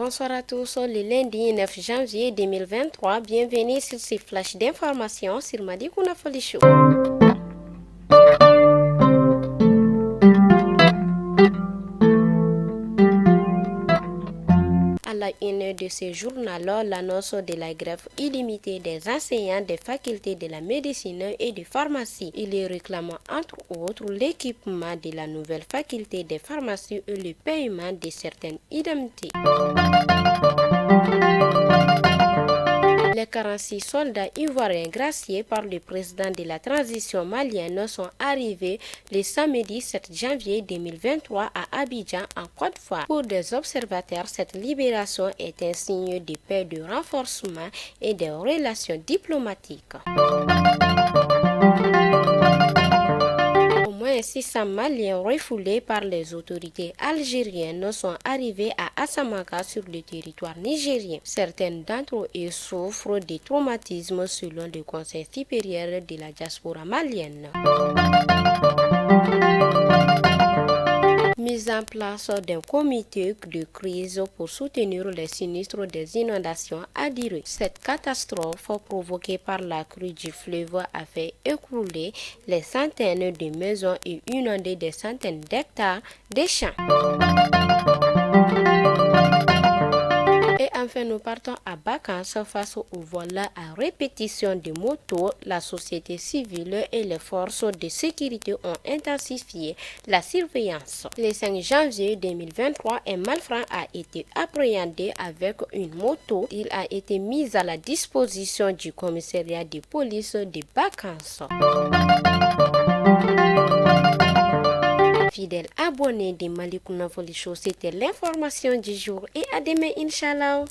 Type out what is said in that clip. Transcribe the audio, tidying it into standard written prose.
Bonsoir à tous, le lundi 9 janvier 2023, bienvenue sur ce flash d'informations sur Madikouna Folichou. À la une de ce journal, l'annonce de la grève illimitée des enseignants des facultés de la médecine et de pharmacie. Il réclame entre autres l'équipement de la nouvelle faculté de pharmacie et le paiement de certaines indemnités. Les 46 soldats ivoiriens graciés par le président de la transition malienne sont arrivés le samedi 7 janvier 2023 à Abidjan, en Côte d'Ivoire. Pour des observateurs, cette libération est un signe de paix, de renforcement et de relations diplomatiques. Au moins 600 Maliens refoulés par les autorités algériennes sont arrivés à Assamaka sur le territoire nigérien. Certaines d'entre eux souffrent de traumatismes selon le Conseil supérieur de la diaspora malienne. Mise en place d'un comité de crise pour soutenir les sinistres des inondations à Diré. Cette catastrophe provoquée par la crue du fleuve a fait écrouler les centaines de maisons et inonder des centaines d'hectares de champs. Et enfin, nous partons à vacances face au vol à répétition de motos. La société civile et les forces de sécurité ont intensifié la surveillance. Le 5 janvier 2023, un malfrat a été appréhendé avec une moto. Il a été mis à la disposition du commissariat de police de vacances. Fidèles abonnés de Madikouna Folichou, c'était l'information du jour et à demain, Inch'Allah.